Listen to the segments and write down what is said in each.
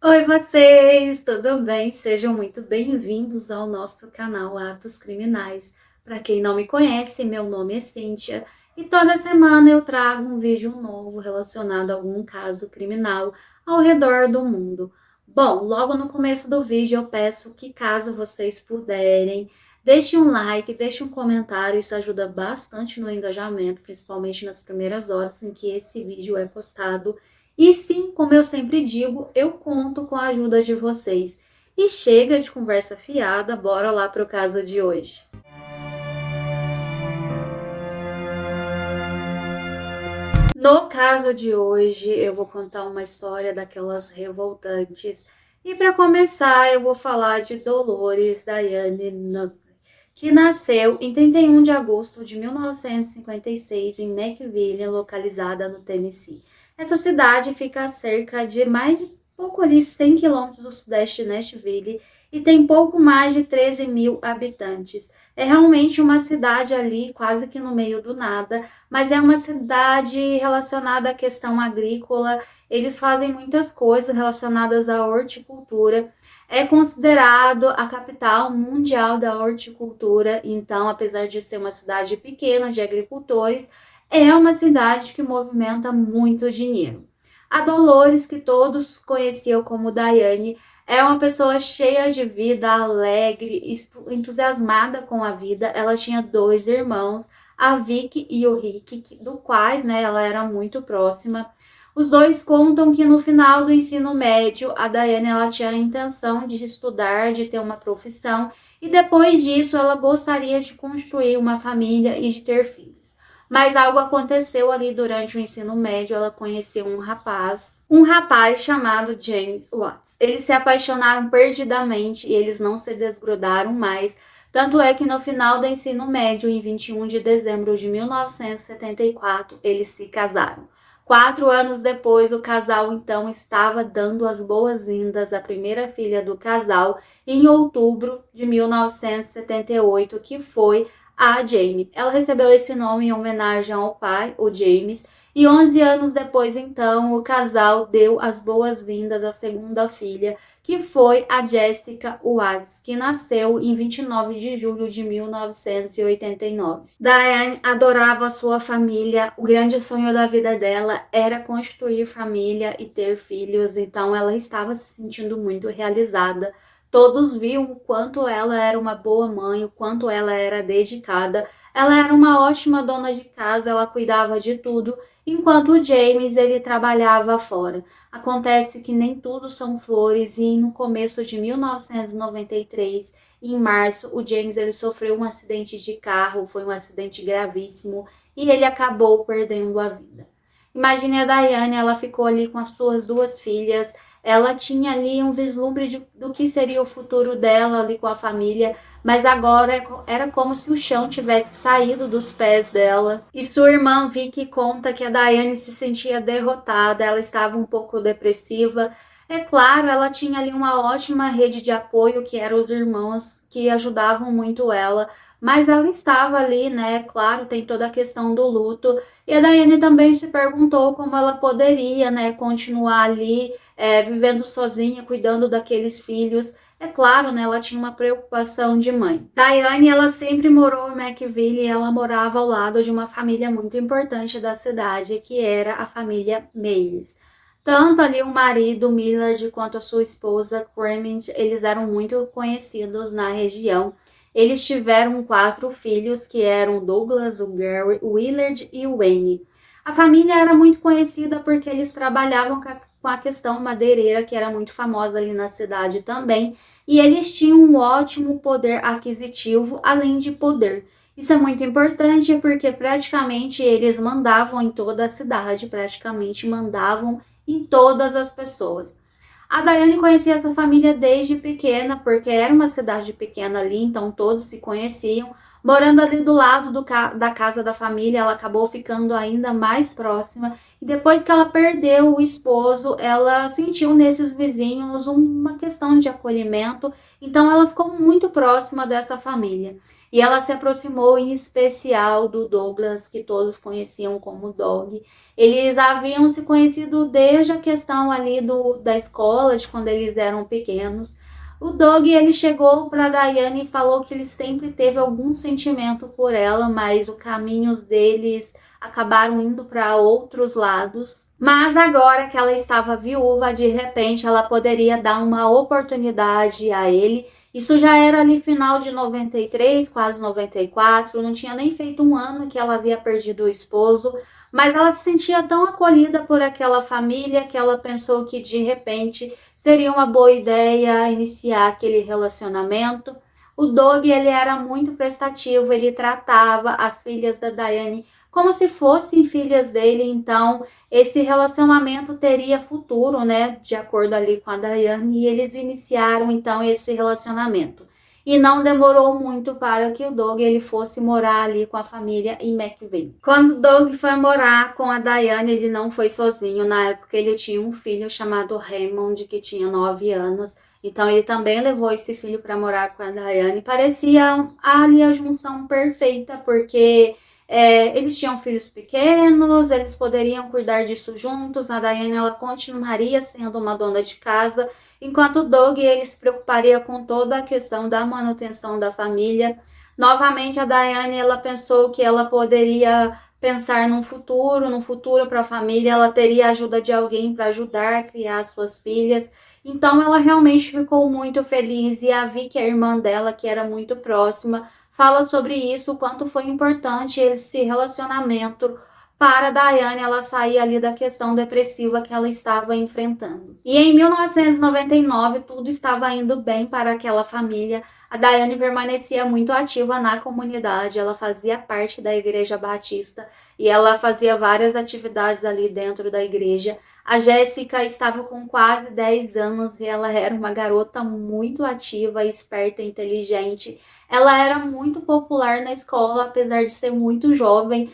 Oi, vocês, tudo bem? Sejam muito bem-vindos ao nosso canal Atos Criminais. Para quem não me conhece, meu nome é Cíntia e toda semana eu trago um vídeo novo relacionado a algum caso criminal ao redor do mundo. Bom, logo no começo do vídeo eu peço que, caso vocês puderem, deixem um like, deixem um comentário, isso ajuda bastante no engajamento, principalmente nas primeiras horas em que esse vídeo é postado. E sim, como eu sempre digo, eu conto com a ajuda de vocês. E chega de conversa fiada, bora lá para o caso de hoje. No caso de hoje, eu vou contar uma história daquelas revoltantes. E para começar, eu vou falar de Dolores Diane Nutley, que nasceu em 31 de agosto de 1956 em McVille, localizada no Tennessee. Essa cidade fica a cerca de mais de pouco ali 100 quilômetros do sudeste de Nashville e tem pouco mais de 13 mil habitantes. É realmente uma cidade ali quase que no meio do nada, mas é uma cidade relacionada à questão agrícola. Eles fazem muitas coisas relacionadas à horticultura. É considerado a capital mundial da horticultura, então, apesar de ser uma cidade pequena de agricultores, é uma cidade que movimenta muito dinheiro. A Dolores, que todos conheciam como Diane, é uma pessoa cheia de vida, alegre, entusiasmada com a vida. Ela tinha dois irmãos, a Vicky e o Rick, do quais, ela era muito próxima. Os dois contam que no final do ensino médio, a Daiane ela tinha a intenção de estudar, de ter uma profissão, e depois disso ela gostaria de construir uma família e de ter filhos. Mas algo aconteceu ali durante o ensino médio, ela conheceu um rapaz chamado James Watts. Eles se apaixonaram perdidamente e eles não se desgrudaram mais. Tanto é que no final do ensino médio, em 21 de dezembro de 1974, eles se casaram. 4 anos depois, o casal então estava dando as boas-vindas à primeira filha do casal em outubro de 1978, que foi a Jamie. Ela recebeu esse nome em homenagem ao pai, o James, e 11 anos depois, então, o casal deu as boas-vindas à segunda filha, que foi a Jessica Watts, que nasceu em 29 de julho de 1989. Diane adorava a sua família, o grande sonho da vida dela era construir família e ter filhos, então ela estava se sentindo muito realizada. Todos viam o quanto ela era uma boa mãe, o quanto ela era dedicada. Ela era uma ótima dona de casa, ela cuidava de tudo, enquanto o James ele trabalhava fora. Acontece que nem tudo são flores e no começo de 1993, em março, o James ele sofreu um acidente de carro, foi um acidente gravíssimo e ele acabou perdendo a vida. Imagine a Daiane, ela ficou ali com as suas duas filhas, ela tinha ali um vislumbre do que seria o futuro dela ali com a família, mas agora era como se o chão tivesse saído dos pés dela. E sua irmã Vicky conta que a Daiane se sentia derrotada, ela estava um pouco depressiva. É claro, ela tinha ali uma ótima rede de apoio, que eram os irmãos que ajudavam muito ela, mas ela estava ali, Claro, tem toda a questão do luto. E a Daiane também se perguntou como ela poderia, continuar ali vivendo sozinha, cuidando daqueles filhos. É claro, ela tinha uma preocupação de mãe. Daiane, ela sempre morou em McVille e ela morava ao lado de uma família muito importante da cidade, que era a família Meyers. Tanto ali o marido Millard quanto a sua esposa Clement, eles eram muito conhecidos na região. Eles tiveram 4 filhos, que eram Douglas, o Gary, o Willard e o Wayne. A família era muito conhecida porque eles trabalhavam com a questão madeireira, que era muito famosa ali na cidade também, e eles tinham um ótimo poder aquisitivo, além de poder. Isso é muito importante porque praticamente eles mandavam em toda a cidade, praticamente mandavam em todas as pessoas. A Daiane conhecia essa família desde pequena, porque era uma cidade pequena ali, então todos se conheciam, Morando ali do lado da casa da família, ela acabou ficando ainda mais próxima. E depois que ela perdeu o esposo, ela sentiu nesses vizinhos uma questão de acolhimento. Então, ela ficou muito próxima dessa família. E ela se aproximou em especial do Douglas, que todos conheciam como Dog. Eles haviam se conhecido desde a questão ali da escola, de quando eles eram pequenos. O Doug, ele chegou para Daiane e falou que ele sempre teve algum sentimento por ela, mas os caminhos deles acabaram indo para outros lados. Mas agora que ela estava viúva, de repente ela poderia dar uma oportunidade a ele. Isso já era ali final de 93, quase 94, não tinha nem feito um ano que ela havia perdido o esposo, mas ela se sentia tão acolhida por aquela família que ela pensou que de repente seria uma boa ideia iniciar aquele relacionamento. O Doug, ele era muito prestativo, ele tratava as filhas da Daiane como se fossem filhas dele, então esse relacionamento teria futuro, né, de acordo ali com a Daiane, e eles iniciaram então esse relacionamento. E não demorou muito para que o Doug ele fosse morar ali com a família em McVeigh. Quando o Doug foi morar com a Daiane, ele não foi sozinho. Na época ele tinha um filho chamado Raymond, que tinha 9 anos. Então ele também levou esse filho para morar com a Daiane. Parecia ali a junção perfeita, porque eles tinham filhos pequenos, eles poderiam cuidar disso juntos. A Daiane ela continuaria sendo uma dona de casa, enquanto o Doug ele se preocuparia com toda a questão da manutenção da família. Novamente a Daiane ela pensou que ela poderia pensar no futuro para a família, ela teria a ajuda de alguém para ajudar a criar suas filhas. Então ela realmente ficou muito feliz e a Vicky, a irmã dela, que era muito próxima, fala sobre isso, o quanto foi importante esse relacionamento para a Daiane ela sair ali da questão depressiva que ela estava enfrentando. E em 1999, tudo estava indo bem para aquela família. A Daiane permanecia muito ativa na comunidade, ela fazia parte da Igreja Batista e ela fazia várias atividades ali dentro da igreja. A Jéssica estava com quase 10 anos e ela era uma garota muito ativa, esperta e inteligente. Ela era muito popular na escola, apesar de ser muito jovem.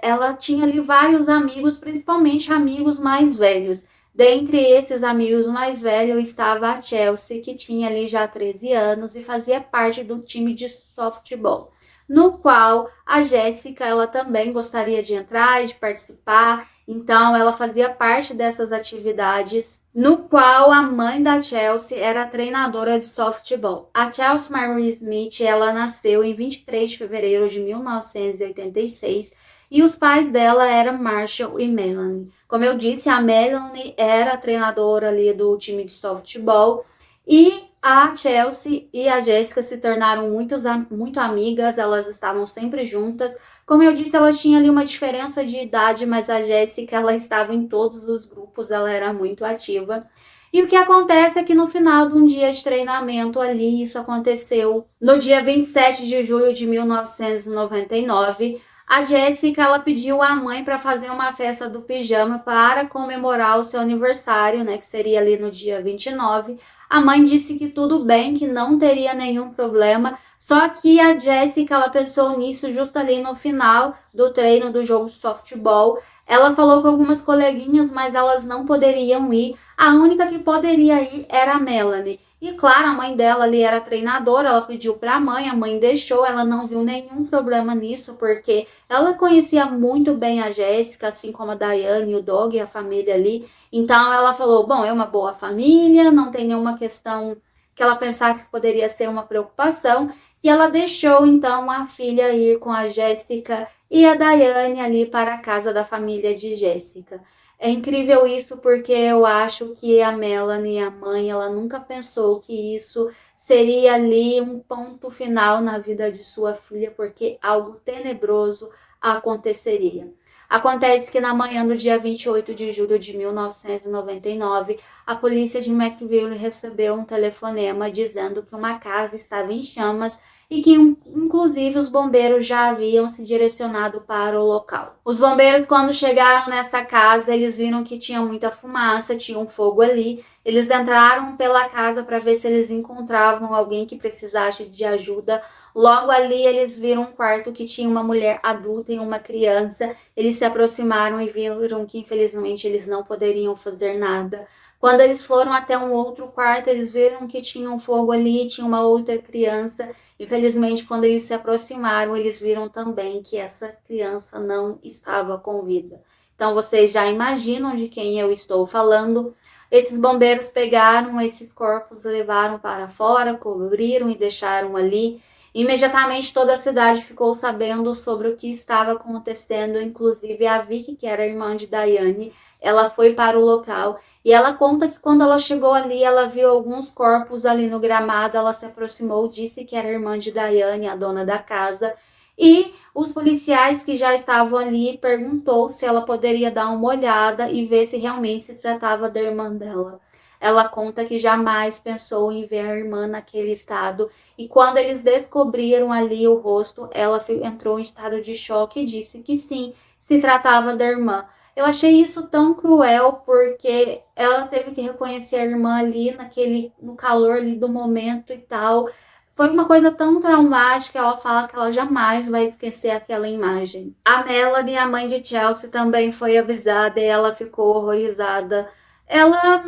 Ela tinha ali vários amigos, principalmente amigos mais velhos. Dentre esses amigos mais velhos estava a Chelsea, que tinha ali já 13 anos e fazia parte do time de softball, no qual a Jéssica ela também gostaria de entrar e de participar. Então ela fazia parte dessas atividades, no qual a mãe da Chelsea era treinadora de softball. A Chelsea Marie Smith ela nasceu em 23 de fevereiro de 1986 e os pais dela eram Marshall e Melanie. Como eu disse, a Melanie era treinadora ali do time de softball e a Chelsea e a Jéssica se tornaram muito amigas, elas estavam sempre juntas. Como eu disse, elas tinham ali uma diferença de idade, mas a Jéssica ela estava em todos os grupos, ela era muito ativa. E o que acontece é que no final de um dia de treinamento ali, isso aconteceu no dia 27 de julho de 1999, a Jéssica ela pediu à mãe para fazer uma festa do pijama para comemorar o seu aniversário, né, que seria ali no dia 29. A mãe disse que tudo bem, que não teria nenhum problema, só que a Jéssica ela pensou nisso justo ali no final do treino do jogo de softball. Ela falou com algumas coleguinhas, mas elas não poderiam ir. A única que poderia ir era a Melanie. E claro, a mãe dela ali era treinadora, ela pediu para a mãe deixou, ela não viu nenhum problema nisso, porque ela conhecia muito bem a Jéssica, assim como a Daiane, o Doug e a família ali. Então ela falou, bom, é uma boa família, não tem nenhuma questão que ela pensasse que poderia ser uma preocupação. E ela deixou então a filha ir com a Jéssica e a Daiane ali para a casa da família de Jéssica. É incrível isso porque eu acho que a Melanie, a mãe, ela nunca pensou que isso seria ali um ponto final na vida de sua filha, porque algo tenebroso aconteceria. Acontece que na manhã do dia 28 de julho de 1999, a polícia de McVeigh recebeu um telefonema dizendo que uma casa estava em chamas e que inclusive os bombeiros já haviam se direcionado para o local. Os bombeiros, quando chegaram nessa casa, eles viram que tinha muita fumaça, tinha um fogo ali. Eles entraram pela casa para ver se eles encontravam alguém que precisasse de ajuda. Logo ali eles viram um quarto que tinha uma mulher adulta e uma criança. Eles se aproximaram e viram que infelizmente eles não poderiam fazer nada. Quando eles foram até um outro quarto, eles viram que tinha um fogo ali, tinha uma outra criança. Infelizmente, quando eles se aproximaram, eles viram também que essa criança não estava com vida. Então, vocês já imaginam de quem eu estou falando. Esses bombeiros pegaram esses corpos, levaram para fora, cobriram e deixaram ali. Imediatamente toda a cidade ficou sabendo sobre o que estava acontecendo, inclusive a Vicky, que era irmã de Daiane, ela foi para o local e ela conta que quando ela chegou ali, ela viu alguns corpos ali no gramado, ela se aproximou, disse que era irmã de Daiane, a dona da casa, e os policiais que já estavam ali perguntou se ela poderia dar uma olhada e ver se realmente se tratava da irmã dela. Ela conta que jamais pensou em ver a irmã naquele estado e quando eles descobriram ali o rosto, ela entrou em estado de choque e disse que sim, se tratava da irmã. Eu achei isso tão cruel porque ela teve que reconhecer a irmã ali no calor ali do momento e tal. Foi uma coisa tão traumática, ela fala que ela jamais vai esquecer aquela imagem. A Melanie, a mãe de Chelsea, também foi avisada e ela ficou horrorizada. Ela,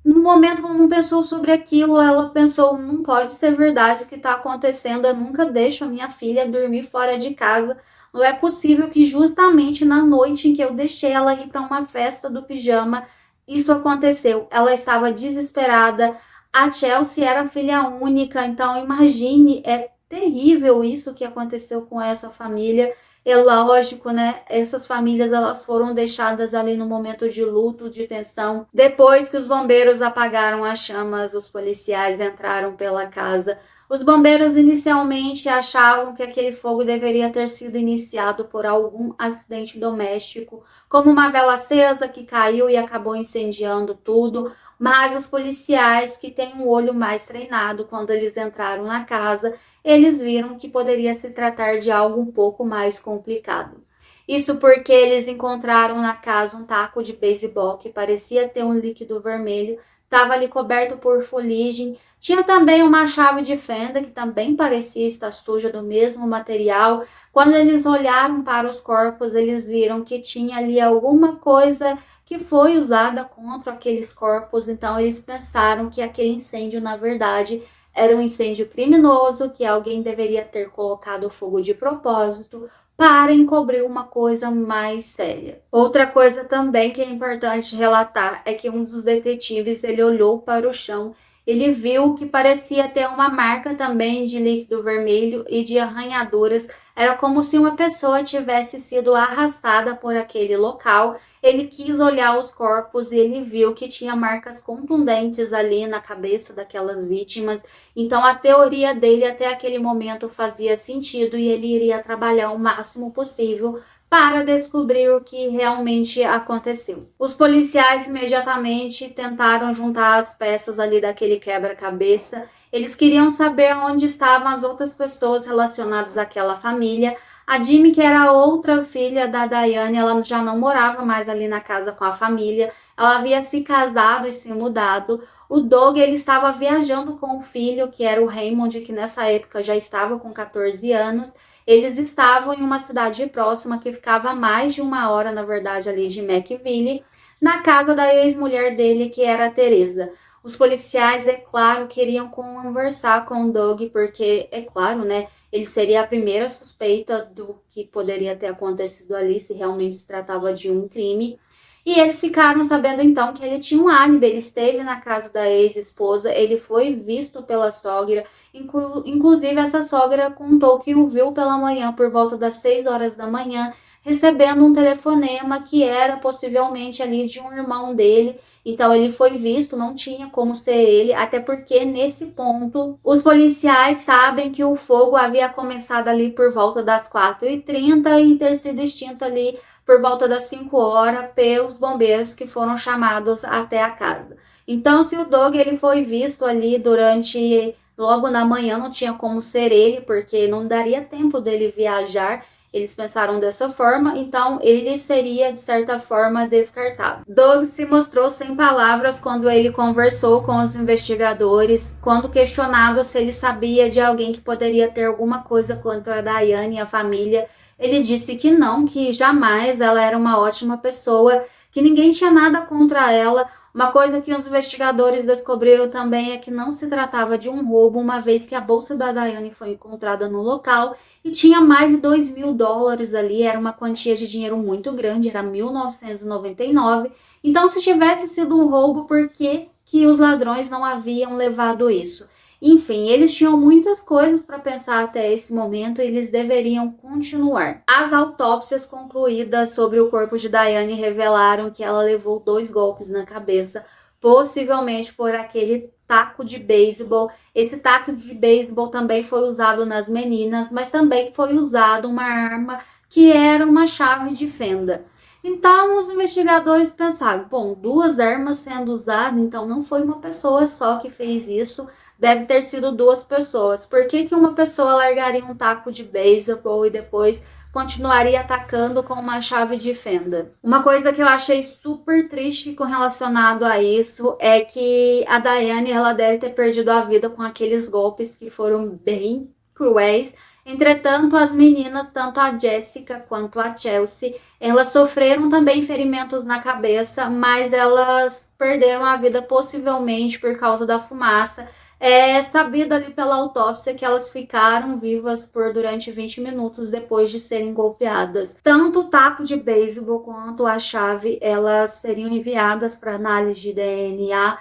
no momento, não pensou sobre aquilo, ela pensou, não pode ser verdade o que está acontecendo, eu nunca deixo a minha filha dormir fora de casa. Não é possível que justamente na noite em que eu deixei ela ir para uma festa do pijama, isso aconteceu. Ela estava desesperada, a Chelsea era filha única, então imagine, é terrível isso que aconteceu com essa família. É lógico, né? Essas famílias elas foram deixadas ali no momento de luto, de tensão. Depois que os bombeiros apagaram as chamas, os policiais entraram pela casa. Os bombeiros inicialmente achavam que aquele fogo deveria ter sido iniciado por algum acidente doméstico, como uma vela acesa que caiu e acabou incendiando tudo, mas os policiais, que têm um olho mais treinado, quando eles entraram na casa, eles viram que poderia se tratar de algo um pouco mais complicado. Isso porque eles encontraram na casa um taco de beisebol que parecia ter um líquido vermelho, estava ali coberto por fuligem. Tinha também uma chave de fenda que também parecia estar suja do mesmo material. Quando eles olharam para os corpos, eles viram que tinha ali alguma coisa que foi usada contra aqueles corpos, então eles pensaram que aquele incêndio, na verdade, era um incêndio criminoso, que alguém deveria ter colocado fogo de propósito para encobrir uma coisa mais séria. Outra coisa também que é importante relatar é que um dos detetives, ele olhou para o chão, ele viu que parecia ter uma marca também de líquido vermelho e de arranhaduras. Era como se uma pessoa tivesse sido arrastada por aquele local. Ele quis olhar os corpos e ele viu que tinha marcas contundentes ali na cabeça daquelas vítimas. Então a teoria dele até aquele momento fazia sentido e ele iria trabalhar o máximo possível para descobrir o que realmente aconteceu. Os policiais imediatamente tentaram juntar as peças ali daquele quebra-cabeça. Eles queriam saber onde estavam as outras pessoas relacionadas àquela família. A Jimmy, que era outra filha da Daiane, ela já não morava mais ali na casa com a família. Ela havia se casado e se mudado. O Doug, ele estava viajando com o filho, que era o Raymond, que nessa época já estava com 14 anos. Eles estavam em uma cidade próxima, que ficava a mais de uma hora, na verdade, ali de McVille, na casa da ex-mulher dele, que era a Teresa. Os policiais, é claro, queriam conversar com o Doug, porque, é claro, né, ele seria a primeira suspeita do que poderia ter acontecido ali, se realmente se tratava de um crime. E eles ficaram sabendo então que ele tinha um álibi, ele esteve na casa da ex-esposa, ele foi visto pela sogra, inclusive essa sogra contou que o viu pela manhã, por volta das 6 horas da manhã, recebendo um telefonema que era possivelmente ali de um irmão dele. Então ele foi visto, não tinha como ser ele, até porque nesse ponto os policiais sabem que o fogo havia começado ali por volta das 4h30 e ter sido extinto ali por volta das 5 horas pelos bombeiros que foram chamados até a casa. Então, se o Doug ele foi visto ali durante logo na manhã não tinha como ser ele, porque não daria tempo dele viajar. Eles pensaram dessa forma, então ele seria, de certa forma, descartado. Doug se mostrou sem palavras quando ele conversou com os investigadores, quando questionado se ele sabia de alguém que poderia ter alguma coisa contra a Diane e a família. Ele disse que não, que jamais, ela era uma ótima pessoa, que ninguém tinha nada contra ela. Uma coisa que os investigadores descobriram também é que não se tratava de um roubo, uma vez que a bolsa da Diane foi encontrada no local e tinha mais de $2.000 ali, era uma quantia de dinheiro muito grande, era 1999. Então, se tivesse sido um roubo, por que os ladrões não haviam levado isso? Enfim, eles tinham muitas coisas para pensar até esse momento e eles deveriam continuar. As autópsias concluídas sobre o corpo de Diane revelaram que ela levou 2 golpes na cabeça, possivelmente por aquele taco de beisebol. Esse taco de beisebol também foi usado nas meninas, mas também foi usado uma arma que era uma chave de fenda. Então, os investigadores pensaram, bom, 2 armas sendo usadas, então não foi uma pessoa só que fez isso, deve ter sido 2 pessoas. Por que uma pessoa largaria um taco de beisebol e depois continuaria atacando com uma chave de fenda? Uma coisa que eu achei super triste com relacionado a isso é que a Diane, ela deve ter perdido a vida com aqueles golpes que foram bem cruéis. Entretanto, as meninas, tanto a Jessica quanto a Chelsea, elas sofreram também ferimentos na cabeça, mas elas perderam a vida possivelmente por causa da fumaça. É sabido ali pela autópsia que elas ficaram vivas por durante 20 minutos depois de serem golpeadas. Tanto o taco de beisebol quanto a chave, elas seriam enviadas para análise de DNA.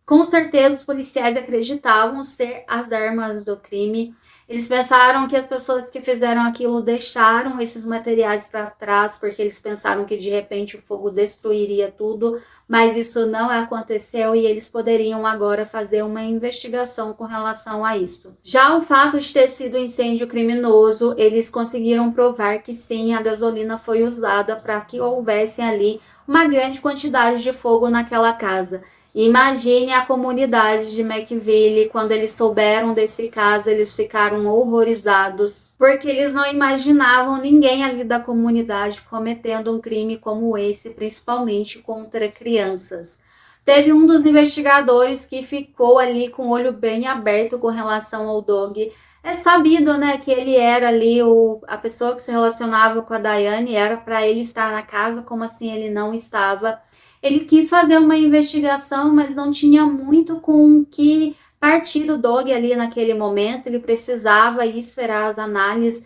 Com certeza os policiais acreditavam ser as armas do crime. Eles pensaram que as pessoas que fizeram aquilo deixaram esses materiais para trás porque eles pensaram que de repente o fogo destruiria tudo, mas isso não aconteceu e eles poderiam agora fazer uma investigação com relação a isso. Já o fato de ter sido um incêndio criminoso, eles conseguiram provar que sim, a gasolina foi usada para que houvesse ali uma grande quantidade de fogo naquela casa. Imagine a comunidade de McVille, quando eles souberam desse caso, eles ficaram horrorizados, porque eles não imaginavam ninguém ali da comunidade cometendo um crime como esse, principalmente contra crianças. Teve um dos investigadores que ficou ali com o olho bem aberto com relação ao Doug. É sabido, né, que ele era ali a pessoa que se relacionava com a Diane, era para ele estar na casa, como assim ele não estava? Ele quis fazer uma investigação, mas não tinha muito com que partir do Doug ali naquele momento. Ele precisava esperar as análises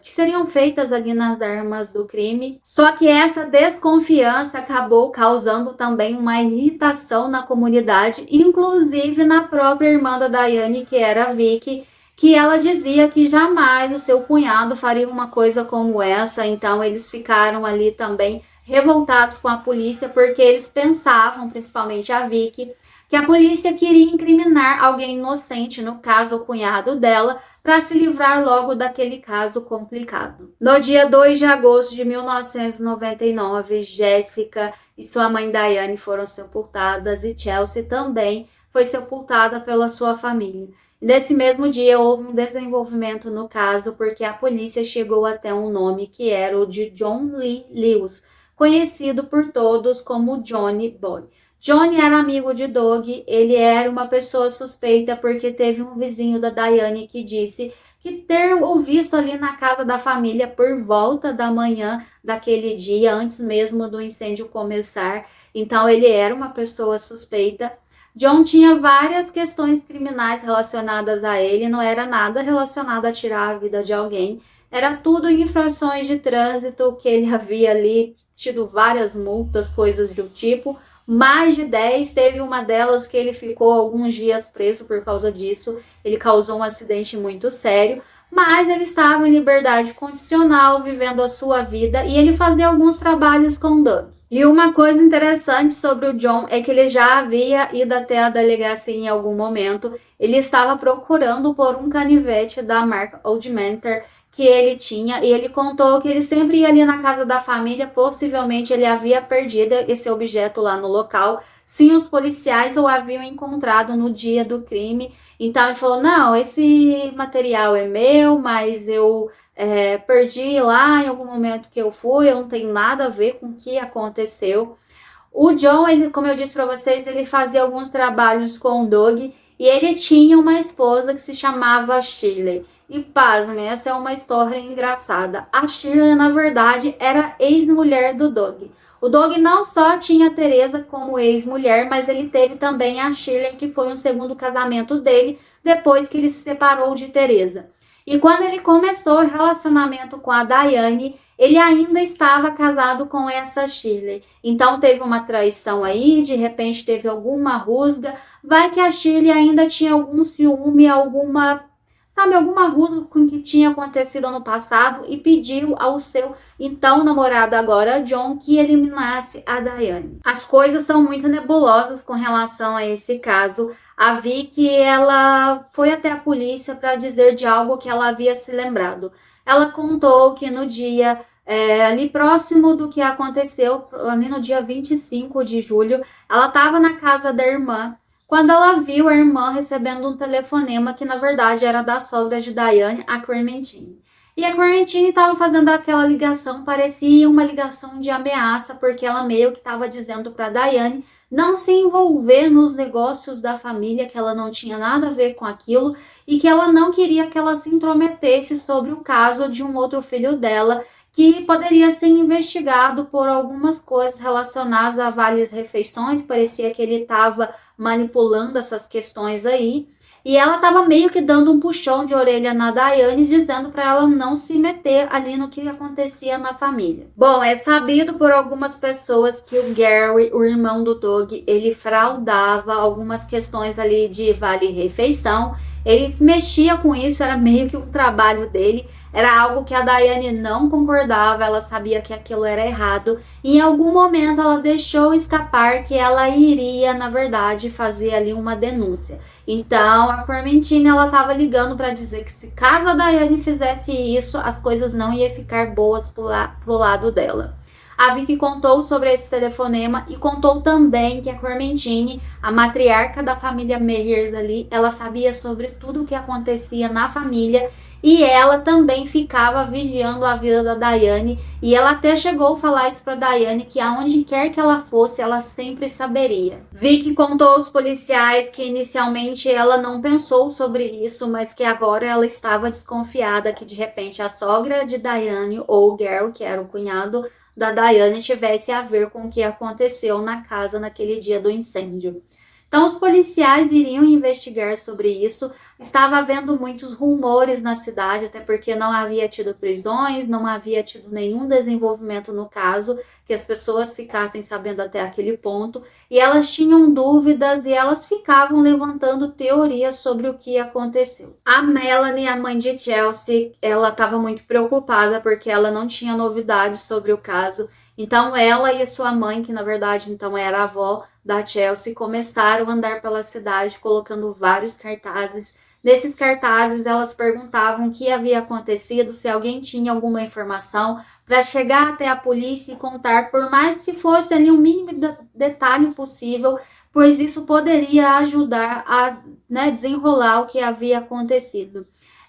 que seriam feitas ali nas armas do crime. Só que essa desconfiança acabou causando também uma irritação na comunidade, inclusive na própria irmã da Diane, que era a Vicky, que ela dizia que jamais o seu cunhado faria uma coisa como essa. Então eles ficaram ali também revoltados com a polícia, porque eles pensavam, principalmente a Vicky, que a polícia queria incriminar alguém inocente, no caso o cunhado dela, para se livrar logo daquele caso complicado. No dia 2 de agosto de 1999, Jessica e sua mãe Diane foram sepultadas e Chelsea também foi sepultada pela sua família. Nesse mesmo dia houve um desenvolvimento no caso, porque a polícia chegou até um nome que era o de John Lee Lewis, conhecido por todos como Johnny Boy. Johnny era amigo de Doug, ele era uma pessoa suspeita porque teve um vizinho da Diane que disse que ter o visto ali na casa da família por volta da manhã daquele dia, antes mesmo do incêndio começar. Então ele era uma pessoa suspeita. John tinha várias questões criminais relacionadas a ele, não era nada relacionado a tirar a vida de alguém. Era tudo infrações de trânsito, que ele havia ali tido várias multas, coisas do tipo. Mais de 10, teve uma delas que ele ficou alguns dias preso por causa disso. Ele causou um acidente muito sério, mas ele estava em liberdade condicional, vivendo a sua vida, e ele fazia alguns trabalhos com Doug. E uma coisa interessante sobre o John é que ele já havia ido até a delegacia em algum momento. Ele estava procurando por um canivete da marca Old Mentor que ele tinha, e ele contou que ele sempre ia ali na casa da família, possivelmente ele havia perdido esse objeto lá no local. sim os policiais o haviam encontrado no dia do crime. Então ele falou, não, esse material é meu, mas eu perdi lá em algum momento que eu fui, eu não tenho nada a ver com o que aconteceu. O John, ele, como eu disse para vocês, ele fazia alguns trabalhos com o Doug e ele tinha uma esposa que se chamava Shirley. E pasmem, essa é uma história engraçada. A Shirley, na verdade, era ex-mulher do Doug. O Doug não só tinha a Teresa como ex-mulher, mas ele teve também a Shirley, que foi um segundo casamento dele, depois que ele se separou de Teresa. E quando ele começou o relacionamento com a Diane, ele ainda estava casado com essa Shirley. Então teve uma traição aí, de repente teve alguma rusga. Vai que a Shirley ainda tinha algum ciúme, alguma rusga com o que tinha acontecido no passado e pediu ao seu então namorado agora, John, que eliminasse a Diane. As coisas são muito nebulosas com relação a esse caso. A Vicky, ela foi até a polícia para dizer de algo que ela havia se lembrado. Ela contou que no dia, ali próximo do que aconteceu, ali no dia 25 de julho, ela estava na casa da irmã, quando ela viu a irmã recebendo um telefonema que na verdade era da sogra de Diane, a Clementine. E a Clementine estava fazendo aquela ligação, parecia uma ligação de ameaça, porque ela meio que estava dizendo para Diane não se envolver nos negócios da família, que ela não tinha nada a ver com aquilo e que ela não queria que ela se intrometesse sobre o caso de um outro filho dela, que poderia ser investigado por algumas coisas relacionadas a várias refeições. Parecia que ele estava manipulando essas questões aí. E ela estava meio que dando um puxão de orelha na Diane, dizendo para ela não se meter ali no que acontecia na família. Bom, é sabido por algumas pessoas que o Gary, o irmão do Doug, ele fraudava algumas questões ali de vale-refeição. Ele mexia com isso, era meio que um trabalho dele. Era algo que a Diane não concordava, ela sabia que aquilo era errado. E em algum momento ela deixou escapar que ela iria, na verdade, fazer ali uma denúncia. Então a Clementine, ela estava ligando para dizer que se caso a Diane fizesse isso, as coisas não iam ficar boas pro lado dela. A Vicky contou sobre esse telefonema e contou também que a Clementine, a matriarca da família Meyers ali, ela sabia sobre tudo o que acontecia na família e ela também ficava vigiando a vida da Diane. E ela até chegou a falar isso para Diane, que aonde quer que ela fosse, ela sempre saberia. Vicky contou aos policiais que inicialmente ela não pensou sobre isso, mas que agora ela estava desconfiada que de repente a sogra de Diane ou o Gary, que era o cunhado da Diane, tivesse a ver com o que aconteceu na casa naquele dia do incêndio. Então os policiais iriam investigar sobre isso. Estava havendo muitos rumores na cidade, até porque não havia tido prisões, não havia tido nenhum desenvolvimento no caso, que as pessoas ficassem sabendo até aquele ponto, e elas tinham dúvidas e elas ficavam levantando teorias sobre o que aconteceu. A Melanie, a mãe de Chelsea, ela estava muito preocupada porque ela não tinha novidades sobre o caso. Então ela e sua mãe, que na verdade então era a avó da Chelsea, começaram a andar pela cidade colocando vários cartazes. Nesses cartazes elas perguntavam o que havia acontecido, se alguém tinha alguma informação, para chegar até a polícia e contar, por mais que fosse ali o mínimo detalhe possível, pois isso poderia ajudar a desenrolar o que havia acontecido.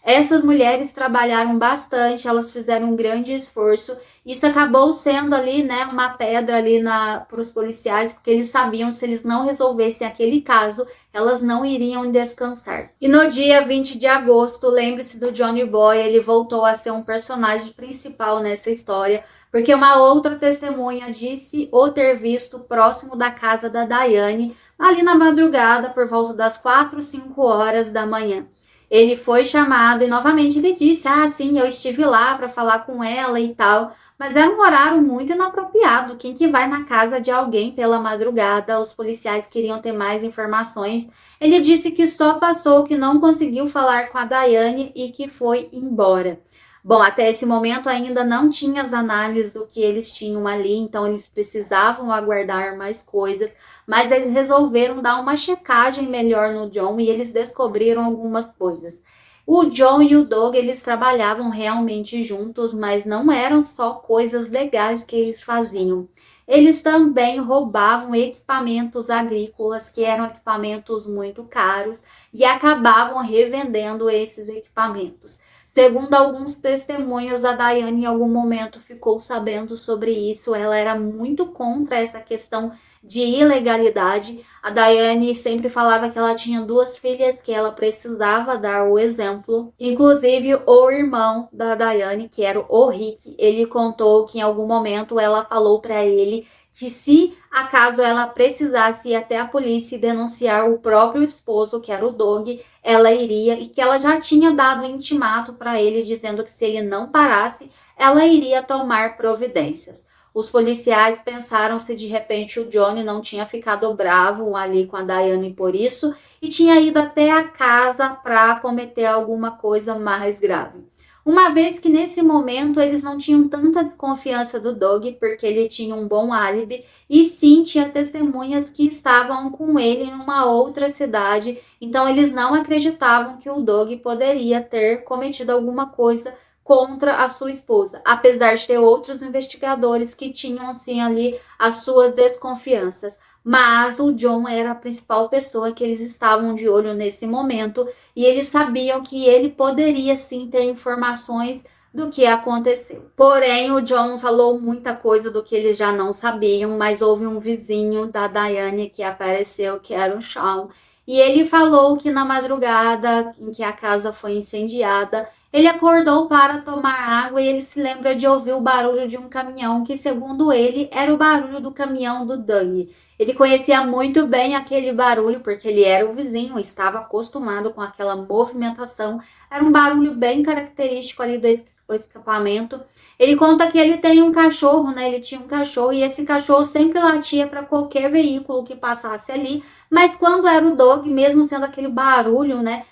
Essas mulheres trabalharam bastante, elas fizeram um grande esforço. Isso acabou sendo ali, uma pedra ali para os policiais, porque eles sabiam se eles não resolvessem aquele caso, elas não iriam descansar. E no dia 20 de agosto, lembre-se do Johnny Boy, ele voltou a ser um personagem principal nessa história, porque uma outra testemunha disse o ter visto próximo da casa da Diane, ali na madrugada, por volta das 4, 5 horas da manhã. Ele foi chamado e novamente ele disse, sim, eu estive lá para falar com ela e tal, mas era um horário muito inapropriado. Quem que vai na casa de alguém pela madrugada? Os policiais queriam ter mais informações. Ele disse que só passou, que não conseguiu falar com a Diane e que foi embora. Bom, até esse momento ainda não tinha as análises do que eles tinham ali, então eles precisavam aguardar mais coisas, mas eles resolveram dar uma checagem melhor no John e eles descobriram algumas coisas. O John e o Doug, eles trabalhavam realmente juntos, mas não eram só coisas legais que eles faziam. eles também roubavam equipamentos agrícolas, que eram equipamentos muito caros, e acabavam revendendo esses equipamentos. Segundo alguns testemunhos, a Daiane em algum momento ficou sabendo sobre isso. Ela era muito contra essa questão de ilegalidade. A Daiane sempre falava que ela tinha duas filhas, que ela precisava dar o exemplo. Inclusive, o irmão da Daiane, que era o Rick, ele contou que em algum momento ela falou para ele que se acaso ela precisasse ir até a polícia e denunciar o próprio esposo, que era o Doug, ela iria, e que ela já tinha dado um intimato para ele dizendo que se ele não parasse, ela iria tomar providências. Os policiais pensaram se de repente o Johnny não tinha ficado bravo ali com a Daiane por isso e tinha ido até a casa para cometer alguma coisa mais grave. Uma vez que nesse momento eles não tinham tanta desconfiança do Doug, porque ele tinha um bom álibi, e sim tinha testemunhas que estavam com ele numa outra cidade, então eles não acreditavam que o Doug poderia ter cometido alguma coisa contra a sua esposa, apesar de ter outros investigadores que tinham assim ali as suas desconfianças. Mas o John era a principal pessoa que eles estavam de olho nesse momento e eles sabiam que ele poderia sim ter informações do que aconteceu. Porém, o John falou muita coisa do que eles já não sabiam, mas houve um vizinho da Daiane que apareceu, que era o Sean, e ele falou que na madrugada em que a casa foi incendiada, ele acordou para tomar água e ele se lembra de ouvir o barulho de um caminhão, que segundo ele era o barulho do caminhão do Doug. Ele conhecia muito bem aquele barulho, porque ele era o vizinho, estava acostumado com aquela movimentação. Era um barulho bem característico ali do escapamento. Ele conta que ele tem um cachorro, né? Ele tinha um cachorro e esse cachorro sempre latia para qualquer veículo que passasse ali. Mas quando era o Doug, mesmo sendo aquele barulho, né?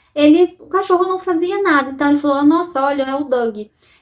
O cachorro não fazia nada. Então ele falou: nossa, olha, é o Doug.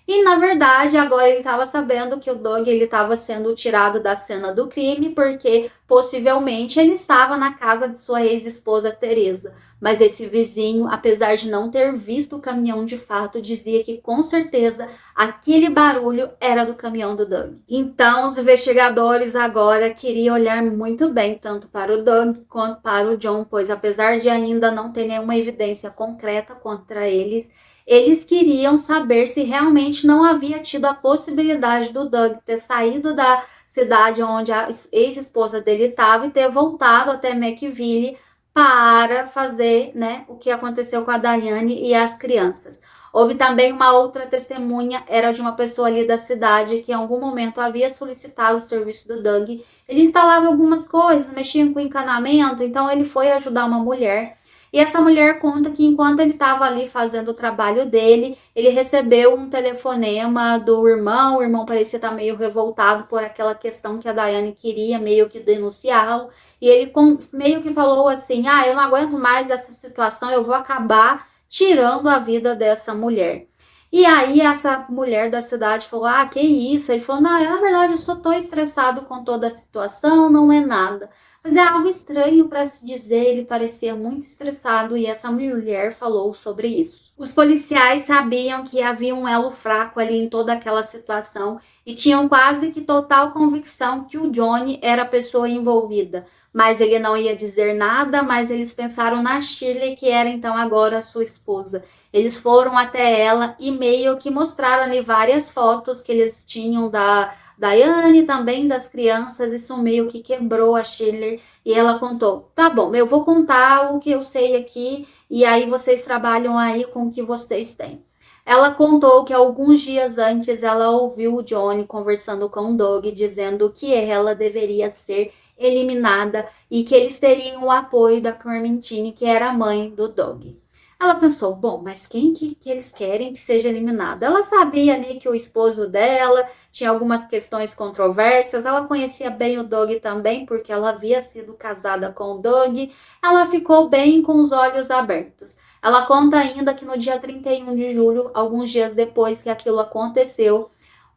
E na verdade, agora ele estava sabendo que o Doug ele estava sendo tirado da cena do crime porque possivelmente ele estava na casa de sua ex-esposa Teresa. Mas esse vizinho, apesar de não ter visto o caminhão de fato, dizia que com certeza aquele barulho era do caminhão do Doug. Então, os investigadores agora queriam olhar muito bem tanto para o Doug quanto para o John, pois apesar de ainda não ter nenhuma evidência concreta contra eles, eles queriam saber se realmente não havia tido a possibilidade do Doug ter saído da cidade onde a ex-esposa dele estava e ter voltado até McVille para fazer, né, o que aconteceu com a Daiane e as crianças. Houve também uma outra testemunha, era de uma pessoa ali da cidade que em algum momento havia solicitado o serviço do Doug. Ele instalava algumas coisas, mexia com encanamento, então ele foi ajudar uma mulher. E essa mulher conta que enquanto ele estava ali fazendo o trabalho dele, ele recebeu um telefonema do irmão. O irmão parecia estar meio revoltado por aquela questão que a Daiane queria meio que denunciá-lo. E ele meio que falou assim: ah, eu não aguento mais essa situação, eu vou acabar tirando a vida dessa mulher. E aí essa mulher da cidade falou: ah, que isso? Ele falou: não, na verdade eu só tô estressado com toda a situação, não é nada. Mas é algo estranho para se dizer, ele parecia muito estressado e essa mulher falou sobre isso. Os policiais sabiam que havia um elo fraco ali em toda aquela situação e tinham quase que total convicção que o Johnny era a pessoa envolvida. Mas ele não ia dizer nada, mas eles pensaram na Shirley, que era então agora a sua esposa. Eles foram até ela e meio que mostraram ali várias fotos que eles tinham da Daiane, também das crianças. Isso meio que quebrou a Shirley e ela contou: tá bom, eu vou contar o que eu sei aqui e aí vocês trabalham aí com o que vocês têm. Ela contou que alguns dias antes ela ouviu o Johnny conversando com o Doug, dizendo que ela deveria ser eliminada e que eles teriam o apoio da Clementine, que era a mãe do Doug. Ela pensou: bom, mas quem que eles querem que seja eliminado? Ela sabia ali que o esposo dela tinha algumas questões controversas, ela conhecia bem o Doug também, porque ela havia sido casada com o Doug. Ela ficou bem com os olhos abertos. Ela conta ainda que no dia 31 de julho, alguns dias depois que aquilo aconteceu,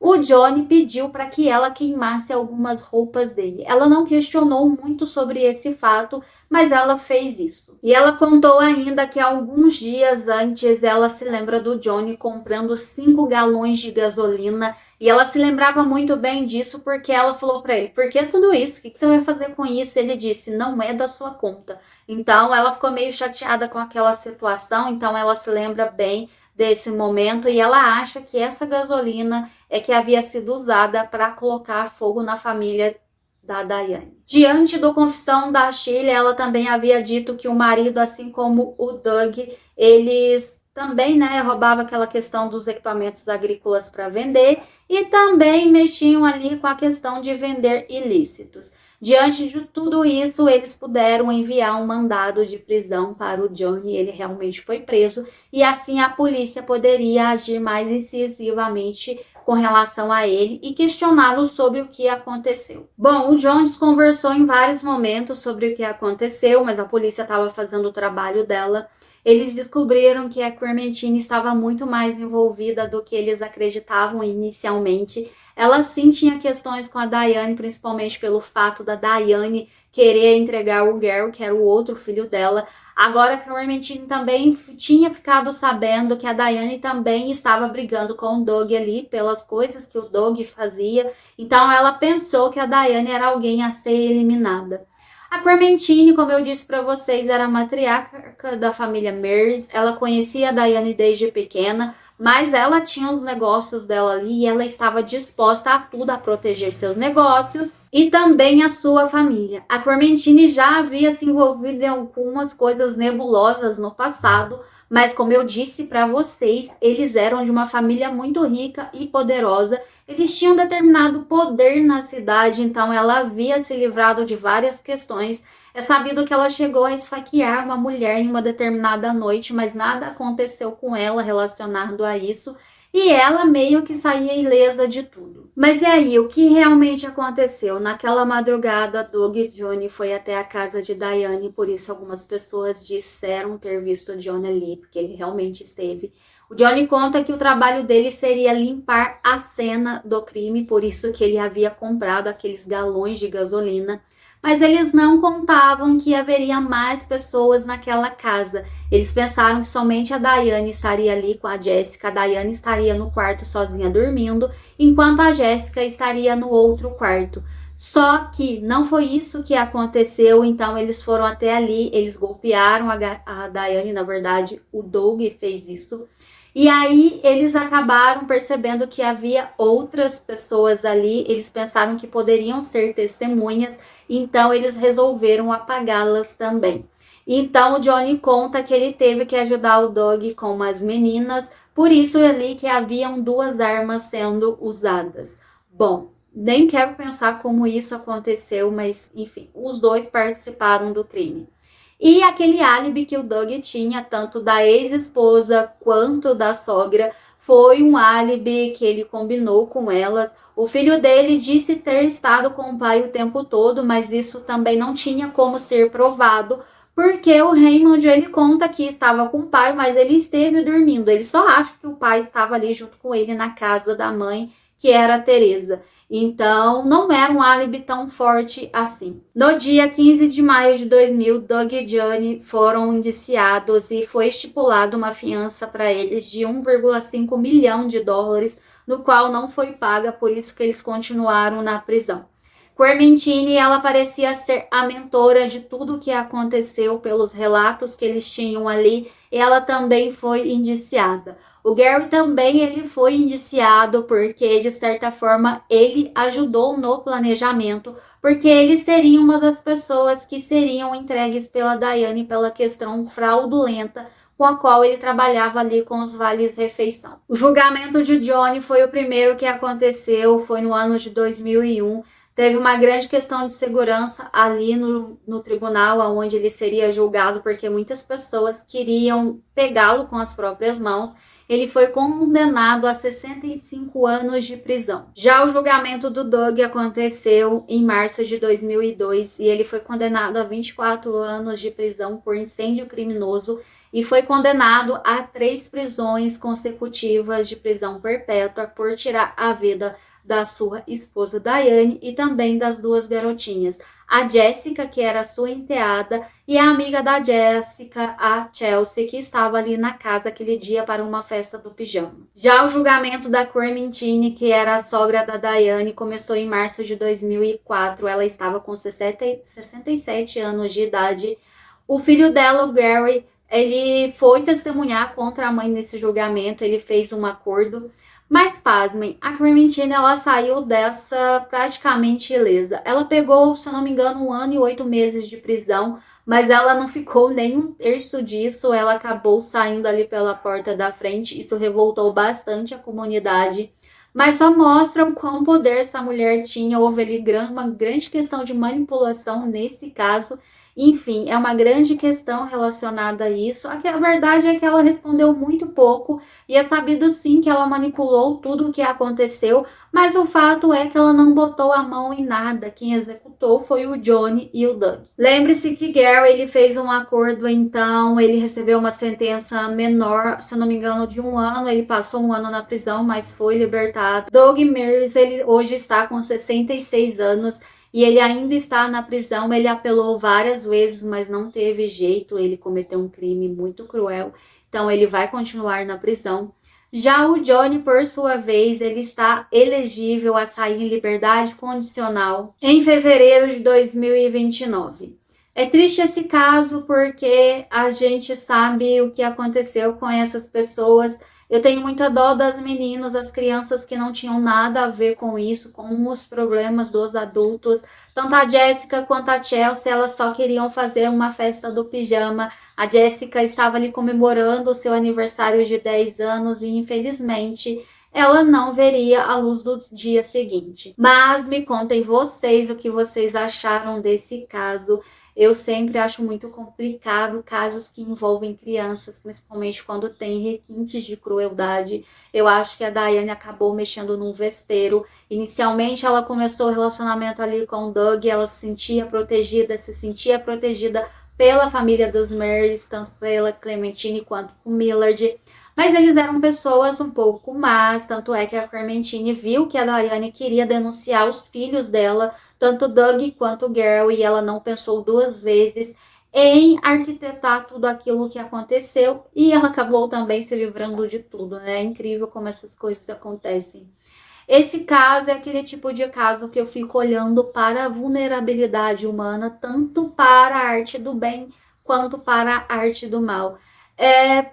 o Johnny pediu para que ela queimasse algumas roupas dele. Ela não questionou muito sobre esse fato, mas ela fez isso. E ela contou ainda que alguns dias antes ela se lembra do Johnny comprando 5 galões de gasolina e ela se lembrava muito bem disso porque ela falou para ele: por que tudo isso? O que você vai fazer com isso? Ele disse: não é da sua conta. Então ela ficou meio chateada com aquela situação, então ela se lembra bem desse momento e ela acha que essa gasolina é que havia sido usada para colocar fogo na família da Diane. Diante da confissão da Shirley, ela também havia dito que o marido, assim como o Doug, eles também, roubava aquela questão dos equipamentos agrícolas para vender e também mexiam ali com a questão de vender ilícitos. Diante de tudo isso, eles puderam enviar um mandado de prisão para o Johnny, ele realmente foi preso e assim a polícia poderia agir mais incisivamente com relação a ele e questioná-lo sobre o que aconteceu. Bom, o Jones conversou em vários momentos sobre o que aconteceu, mas a polícia estava fazendo o trabalho dela. Eles descobriram que a Clementine estava muito mais envolvida do que eles acreditavam inicialmente. Ela sim tinha questões com a Diane, principalmente pelo fato da Diane querer entregar o Gary, que era o outro filho dela. Agora a Clementine também tinha ficado sabendo que a Diane também estava brigando com o Doug ali pelas coisas que o Doug fazia. Então ela pensou que a Diane era alguém a ser eliminada. A Clementine, como eu disse para vocês, era a matriarca da família Mears. Ela conhecia a Diane desde pequena, mas ela tinha os negócios dela ali e ela estava disposta a tudo, a proteger seus negócios e também a sua família. A Clementine já havia se envolvido em algumas coisas nebulosas no passado, mas como eu disse para vocês, eles eram de uma família muito rica e poderosa. Eles tinham determinado poder na cidade, então ela havia se livrado de várias questões. É sabido que ela chegou a esfaquear uma mulher em uma determinada noite, mas nada aconteceu com ela relacionado a isso. E ela meio que saía ilesa de tudo. Mas e aí, o que realmente aconteceu? Naquela madrugada, Doug e Johnny foi até a casa de Diane, por isso algumas pessoas disseram ter visto o Johnny ali, porque ele realmente esteve. O Johnny conta que o trabalho dele seria limpar a cena do crime, por isso que ele havia comprado aqueles galões de gasolina. Mas eles não contavam que haveria mais pessoas naquela casa. Eles pensaram que somente a Diane estaria ali com a Jessica. A Diane estaria no quarto sozinha dormindo, enquanto a Jessica estaria no outro quarto. Só que não foi isso que aconteceu, então eles foram até ali, eles golpearam a Diane, na verdade o Doug fez isso. E aí eles acabaram percebendo que havia outras pessoas ali, eles pensaram que poderiam ser testemunhas, então eles resolveram apagá-las também. Então o Johnny conta que ele teve que ajudar o Doug com umas meninas, por isso ali que haviam 2 armas sendo usadas. Bom, nem quero pensar como isso aconteceu, mas enfim, os dois participaram do crime. E aquele álibi que o Doug tinha, tanto da ex-esposa quanto da sogra, foi um álibi que ele combinou com elas. O filho dele disse ter estado com o pai o tempo todo, mas isso também não tinha como ser provado, porque o Raymond, ele conta que estava com o pai, mas ele esteve dormindo. Ele só acha que o pai estava ali junto com ele na casa da mãe, que era a Teresa. Então, não era um álibi tão forte assim. No dia 15 de maio de 2000, Doug e Johnny foram indiciados e foi estipulado uma fiança para eles de 1,5 milhão de dólares, no qual não foi paga, por isso que eles continuaram na prisão. Clementine, ela parecia ser a mentora de tudo o que aconteceu pelos relatos que eles tinham ali, e ela também foi indiciada. O Gary também ele foi indiciado porque, de certa forma, ele ajudou no planejamento, porque ele seria uma das pessoas que seriam entregues pela Diane pela questão fraudulenta com a qual ele trabalhava ali com os vales-refeição. O julgamento de Johnny foi o primeiro que aconteceu, foi no ano de 2001. Teve uma grande questão de segurança ali no tribunal, onde ele seria julgado, porque muitas pessoas queriam pegá-lo com as próprias mãos. ele foi condenado a 65 anos de prisão. Já o julgamento do Doug aconteceu em março de 2002 e ele foi condenado a 24 anos de prisão por incêndio criminoso e foi condenado a 3 prisões consecutivas de prisão perpétua por tirar a vida da sua esposa Diane e também das 2 garotinhas, a Jessica, que era sua enteada, e a amiga da Jessica, a Chelsea, que estava ali na casa aquele dia para uma festa do pijama. Já o julgamento da Clementine, que era a sogra da Diane, começou em março de 2004. Ela estava com 67 anos de idade. O filho dela, o Gary, ele foi testemunhar contra a mãe nesse julgamento, ele fez um acordo. Mas pasmem, a Clementine ela saiu dessa praticamente ilesa. Ela pegou, se eu não me engano, 1 ano e 8 meses de prisão, mas ela não ficou nem um terço disso. Ela acabou saindo ali pela porta da frente. Isso revoltou bastante a comunidade. Mas só mostra o quão poder essa mulher tinha. Houve ali uma grande questão de manipulação nesse caso. Enfim, é uma grande questão relacionada a isso. A verdade é que ela respondeu muito pouco e é sabido sim que ela manipulou tudo o que aconteceu, mas o fato é que ela não botou a mão em nada. Quem executou foi o Johnny e o Doug. Lembre-se que Gary ele fez um acordo, então ele recebeu uma sentença menor, se eu não me engano, de 1 ano. Ele passou 1 ano na prisão, mas foi libertado. Doug Mears, ele hoje está com 66 anos. E ele ainda está na prisão. Ele apelou várias vezes, mas não teve jeito. Ele cometeu um crime muito cruel. Então ele vai continuar na prisão. Já o Johnny, por sua vez, ele está elegível a sair em liberdade condicional em fevereiro de 2029. É triste esse caso porque a gente sabe o que aconteceu com essas pessoas. Eu tenho muita dó das meninas, das crianças que não tinham nada a ver com isso, com os problemas dos adultos. Tanto a Jessica quanto a Chelsea, elas só queriam fazer uma festa do pijama. A Jessica estava ali comemorando o seu aniversário de 10 anos e, infelizmente, ela não veria a luz do dia seguinte. Mas me contem vocês o que vocês acharam desse caso. Eu sempre acho muito complicado casos que envolvem crianças, principalmente quando tem requintes de crueldade. Eu acho que a Diane acabou mexendo num vespeiro. Inicialmente ela começou o relacionamento ali com o Doug, ela se sentia protegida pela família dos Marys, tanto pela Clementine quanto o Millard. Mas eles eram pessoas um pouco más, tanto é que a Clementine viu que a Diane queria denunciar os filhos dela, tanto Doug quanto Gary, e ela não pensou 2 vezes em arquitetar tudo aquilo que aconteceu, e ela acabou também se livrando de tudo, né? É incrível como essas coisas acontecem. Esse caso é aquele tipo de caso que eu fico olhando para a vulnerabilidade humana, tanto para a arte do bem quanto para a arte do mal.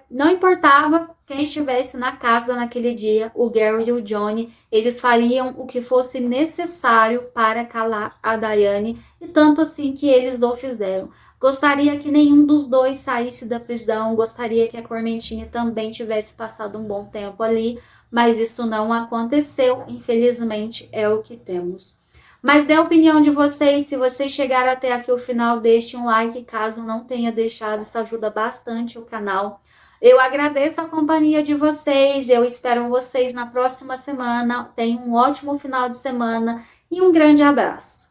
Não importava quem estivesse na casa naquele dia, o Gary e o Johnny, eles fariam o que fosse necessário para calar a Diane, e tanto assim que eles o fizeram. Gostaria que nenhum dos dois saísse da prisão, gostaria que a Clementine também tivesse passado um bom tempo ali, mas isso não aconteceu, infelizmente é o que temos. Mas dê a opinião de vocês, se vocês chegaram até aqui o final, deixe um like, caso não tenha deixado, isso ajuda bastante o canal. Eu agradeço a companhia de vocês, eu espero vocês na próxima semana, tenham um ótimo final de semana e um grande abraço.